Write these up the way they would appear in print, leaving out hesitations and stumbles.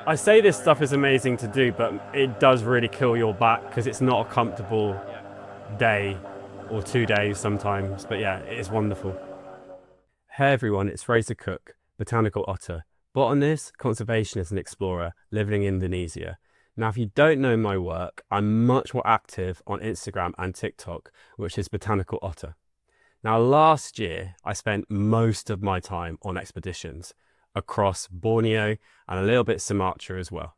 I say this stuff is amazing to do, but it does really kill your back because it's not a comfortable day or 2 days sometimes. But yeah, it is wonderful. Hey everyone, it's Fraser Cook, botanical otter, botanist, conservationist and explorer living in Indonesia. Now, if you don't know my work, I'm much more active on Instagram and TikTok, which is botanical otter. Now, last year, I spent most of my time on expeditions across Borneo and a little bit Sumatra as well.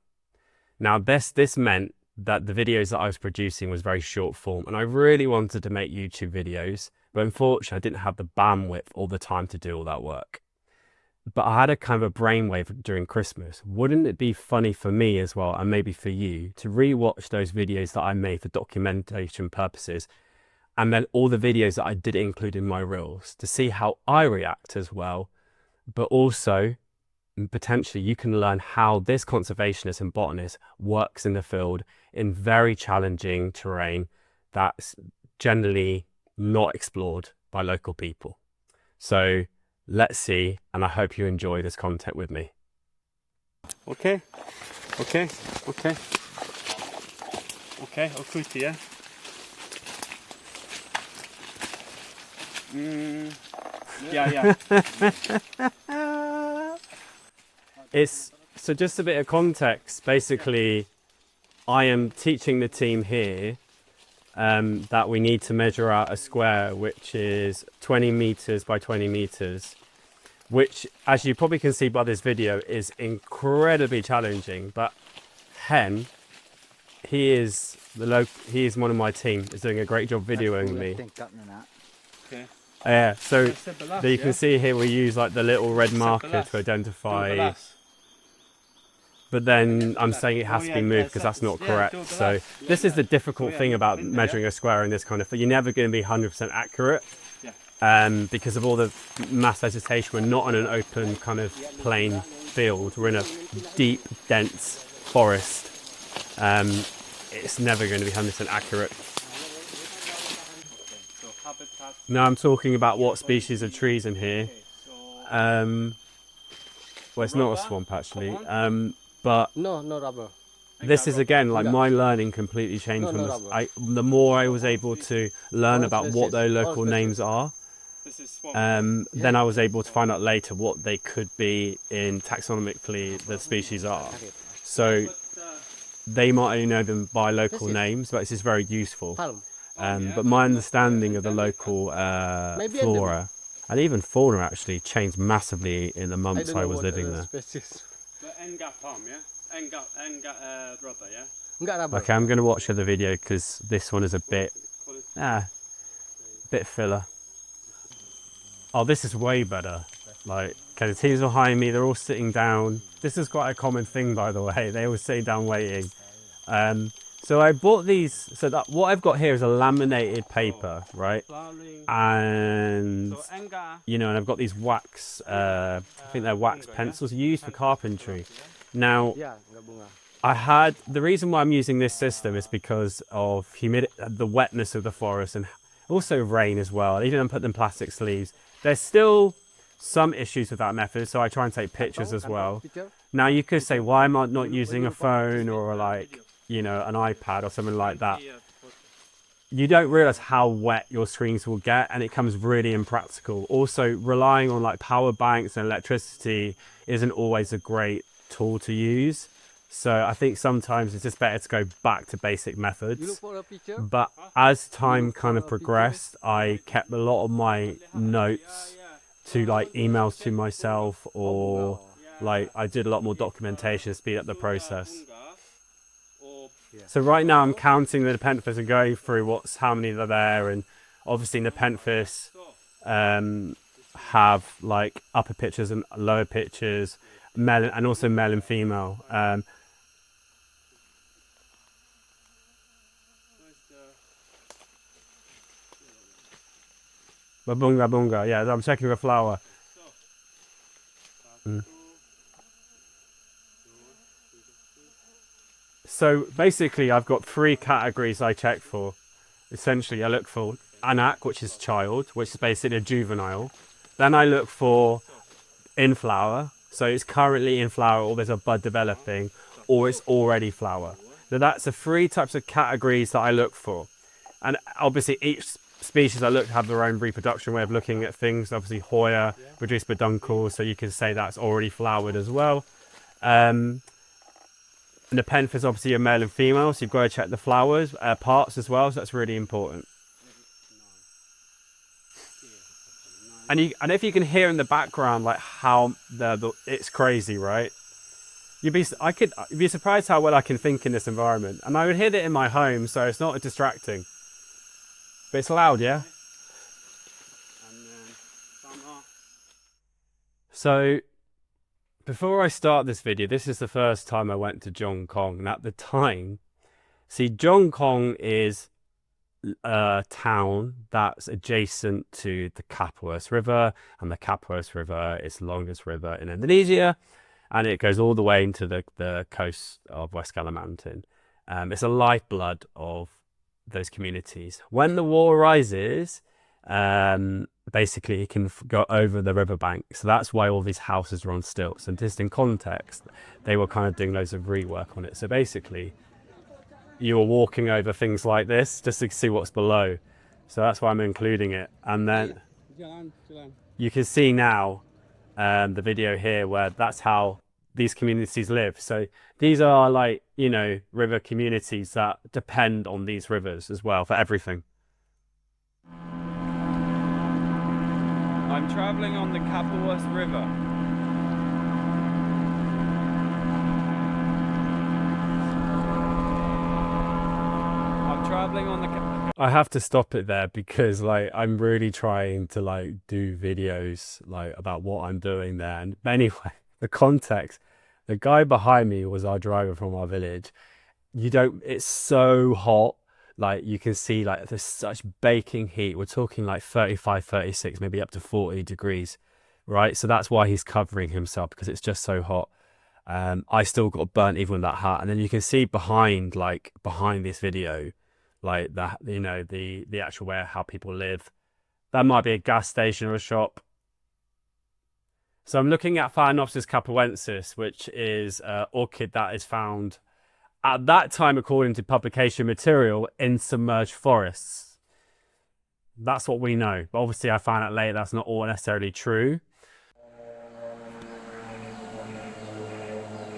Now, this meant that the videos that I was producing was very short form, and I really wanted to make YouTube videos, but unfortunately, I didn't have the bandwidth or the time to do all that work. But I had a kind of a brainwave during Christmas. Wouldn't it be funny for me as well, and maybe for you, to rewatch those videos that I made for documentation purposes, and then all the videos that I did include in my reels to see how I react as well, but also potentially you can learn how this conservationist and botanist works in the field in very challenging terrain that's generally not explored by local people. So let's see, and I hope you enjoy this content with me. Okay, okuti ya. Yeah. So just a bit of context. Basically, I am teaching the team here that we need to measure out a square which is 20 meters by 20 meters, which, as you probably can see by this video, is incredibly challenging. But Hen, he is one of my team, is doing a great job videoing me. Okay. Yeah, so you can see here we use like the little red marker to identify, but then I'm saying it has to be moved because that's not correct. So this is the difficult thing about measuring a square in this kind of thing. You're never going to be 100% accurate because of all the mass vegetation. We're not on an open kind of plain field. We're in a deep, dense forest. It's never going to be 100% accurate. Now I'm talking about what species of trees in here. Well, it's not a swamp actually, but No rubber. this is again like my learning completely changed from this. The more I was able to learn about what their local names are, then I was able to find out later what they could be in taxonomically the species are. So they might only know them by local names, but this is very useful. But my understanding of the local flora and even fauna actually changed massively in the months I was living there. Okay, I'm going to watch the video because this one is a bit filler. Oh, this is way better. Like, okay, the teams behind me, they're all sitting down. This is quite a common thing, by the way. They all sitting down waiting. So I bought these, so that what I've got here is a laminated paper, right? And, and I've got these wax, I think they're wax pencils used for carpentry. Now, the reason why I'm using this system is because of the wetness of the forest and also rain as well. I even put them plastic sleeves. There's still some issues with that method, so I try and take pictures as well. Now, you could say, why am I not using a phone or like, an iPad or something like that? You don't realize how wet your screens will get, and it comes really impractical. Also, relying on like power banks and electricity isn't always a great tool to use. So I think sometimes it's just better to go back to basic methods. But as time kind of progressed, I kept a lot of my notes to like emails to myself, or like I did a lot more documentation to speed up the process. So right now I'm counting the Nepenthes and going through how many are there, and obviously Nepenthes have like upper pitches and lower pitches, male and also male and female. Babunga bunga, yeah, I'm checking the flower. So basically I've got 3 categories I check for. Essentially I look for anak, which is child, which is basically a juvenile. Then I look for in flower, So it's currently in flower, or there's a bud developing, or it's already flower. Now that's the 3 types of categories that I look for. And obviously each species I look have their own reproduction way of looking at things. Obviously Hoya produce Botanical, so you can say that's already flowered as well. Nepenthes obviously are male and female, so you've got to check the flowers, parts as well, so that's really important. And if you can hear in the background like how it's crazy, right? You'd be surprised how well I can think in this environment. And I would hear it in my home, so it's not distracting. But it's loud, yeah? So before I start this video, this is the first time I went to Jong Kong. And at the time, see, Jong Kong is a town that's adjacent to the Kapuas River, and the Kapuas River is the longest river in Indonesia, and it goes all the way into the coast of West Kalimantan. It's a lifeblood of those communities. When the war rises, basically it can go over the riverbank, so that's why all these houses are on stilts. And just in context, they were kind of doing loads of rework on it, so basically you were walking over things like this just to see what's below. So that's why I'm including it. And then you can see now the video here where that's how these communities live. So these are like, you know, river communities that depend on these rivers as well for everything. I'm traveling on the Kapuas River. I have to stop it there because like I'm really trying to like do videos like about what I'm doing there. And anyway, the context, the guy behind me was our driver from our village. It's so hot, like you can see like there's such baking heat. We're talking like 35, 36, maybe up to 40 degrees, right? So that's why he's covering himself, because it's just so hot. I still got burnt even with that hat. And then you can see behind this video, like that, you know, the actual way how people live. That might be a gas station or a shop. So I'm looking at Phalaenopsis kapuasensis, which is an orchid that is found at that time, according to publication material, in submerged forests. That's what we know, but obviously I found out later that's not all necessarily true.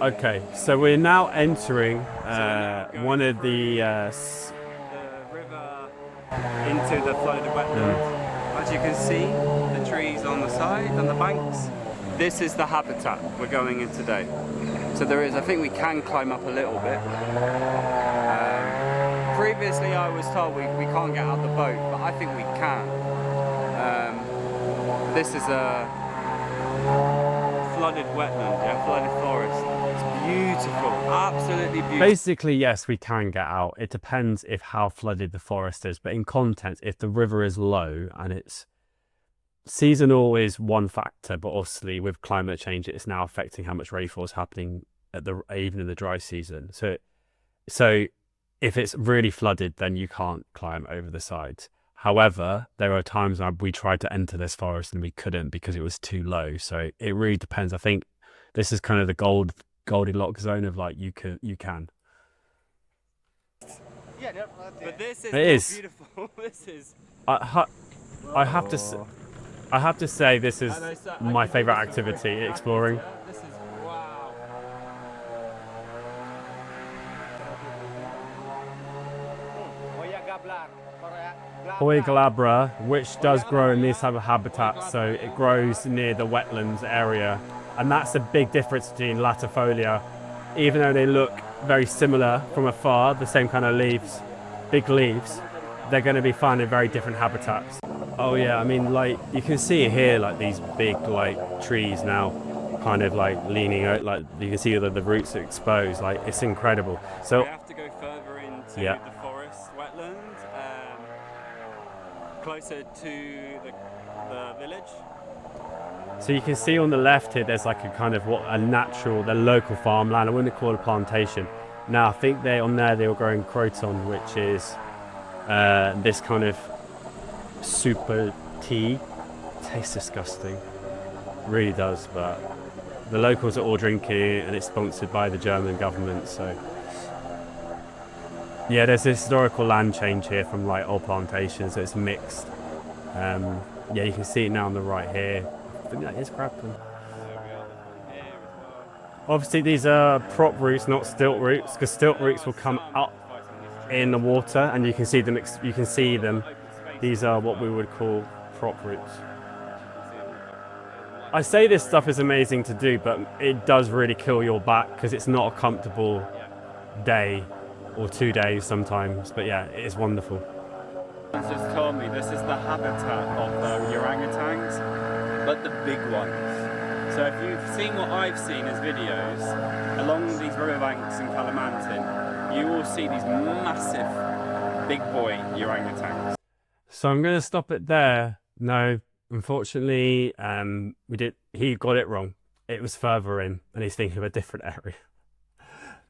Okay, so we're now entering one of the river into the flooded wetland. As you can see, the trees on the side and the banks. This is the habitat we're going in today. So there is, I think we can climb up a little bit. Previously I was told we can't get out of the boat, but I think we can. This is a flooded wetland, yeah, flooded forest. It's beautiful, absolutely beautiful. Basically, yes, we can get out. It depends if how flooded the forest is, but in context, if the river is low and it's seasonal is one factor, but obviously with climate change, it's now affecting how much rainfall is happening at even in the dry season. So if it's really flooded, then you can't climb over the sides. However, there are times when we tried to enter this forest and we couldn't because it was too low. So it really depends. I think this is kind of the Goldilocks zone of like you can. Yeah, but this is beautiful. This is. I have to say this is my favorite activity, exploring. This is wow. Hoya glabra, which does grow in this type of habitat, so it grows near the wetlands area, and that's the big difference between latifolia. Even though they look very similar from afar, the same kind of leaves, big leaves, they're going to be found in very different habitats. Oh yeah, I mean, like you can see here, like these big like trees now, kind of like leaning out, like you can see the roots are exposed. Like it's incredible. So we have to go further into the forest wetland, closer to the village. So you can see on the left here, there's like a kind of the local farmland. I wouldn't call it a plantation. Now I think they were growing croton, which is this kind of super tea. Tastes disgusting, really does, but the locals are all drinking it, and it's sponsored by the German government. So yeah, there's this historical land change here from like old plantations, so it's mixed. Yeah, you can see it now on the right here. I think that is crabapple. Obviously these are prop roots, not stilt roots, because stilt roots will come up in the water, and you can see them. These are what we would call prop roots. I say this stuff is amazing to do, but it does really kill your back because it's not a comfortable day or 2 days sometimes. But yeah, it is wonderful. Just told me this is the habitat of orangutans, but the big ones. So if you've seen what I've seen as videos along these riverbanks in Kalimantan, you will see these massive big boy orangutans. So I'm going to stop it there. No, unfortunately, he got it wrong. It was further in, and he's thinking of a different area.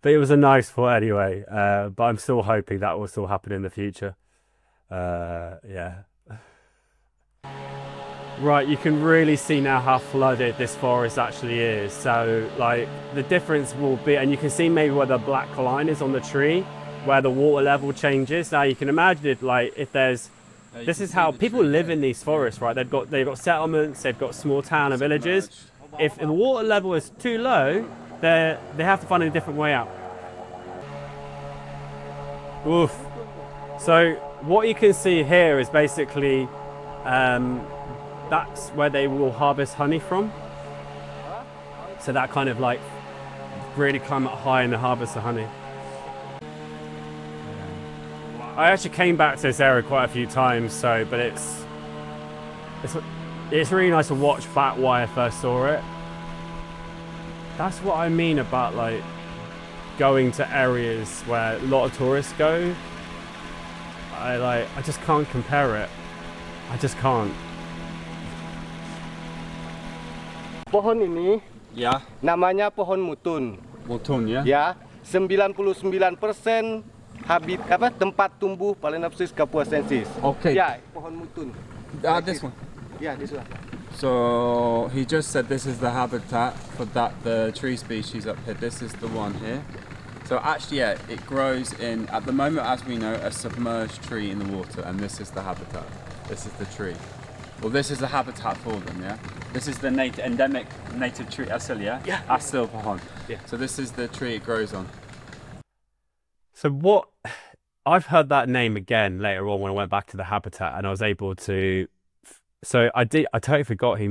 But it was a nice thought anyway. But I'm still hoping that will still happen in the future. Yeah. Right, you can really see now how flooded this forest actually is. So like the difference will be, and you can see maybe where the black line is on the tree, where the water level changes. Now you can imagine it, like if there's, this is how people live in these forests, right? They've got settlements, they've got small town and villages. If the water level is too low, they have to find a different way out. Oof. So what you can see here is basically that's where they will harvest honey from. So that kind of like really climb up high and harvest the honey. I actually came back to this area quite a few times, so but it's really nice to watch back why I first saw it. That's what I mean about like going to areas where a lot of tourists go. I just can't compare it. I just can't. Pohon ini Ya, namanya pohon mutun. mutun ya. Ya, 99% tempat tumbuh Phalaenopsis kapuasensis. Okay. Ya, pohon mutun. This one. Yeah, this one. So he just said this is the habitat for the tree species up here. This is the one here. So actually, yeah, it grows in, at the moment, as we know, a submerged tree in the water, and this is the habitat. This is the tree. Well, this is the habitat for them, yeah? This is the endemic native tree, Asil, yeah? Yeah. Asil pohon. Yeah. So this is the tree it grows on. So what, I've heard that name again later on when I went back to the habitat, and I was able to, so I totally forgot he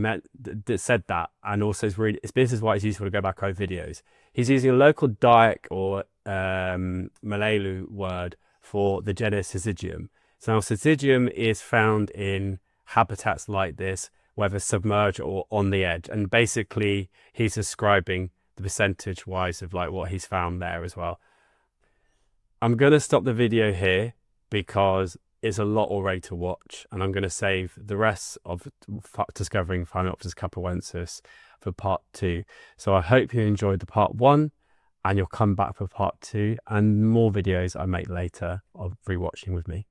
said that, and also this is why it's useful to go back over videos. He's using a local Dayak or Malayalu word for the genus Syzygium. So now Syzygium is found in habitats like this, whether submerged or on the edge, and basically he's describing the percentage wise of like what he's found there as well. I'm going to stop the video here because it's a lot already to watch, and I'm going to save the rest of discovering Phalaenopsis kapuasensis for part 2. So I hope you enjoyed the part 1, and you'll come back for part 2 and more videos I make later of rewatching with me.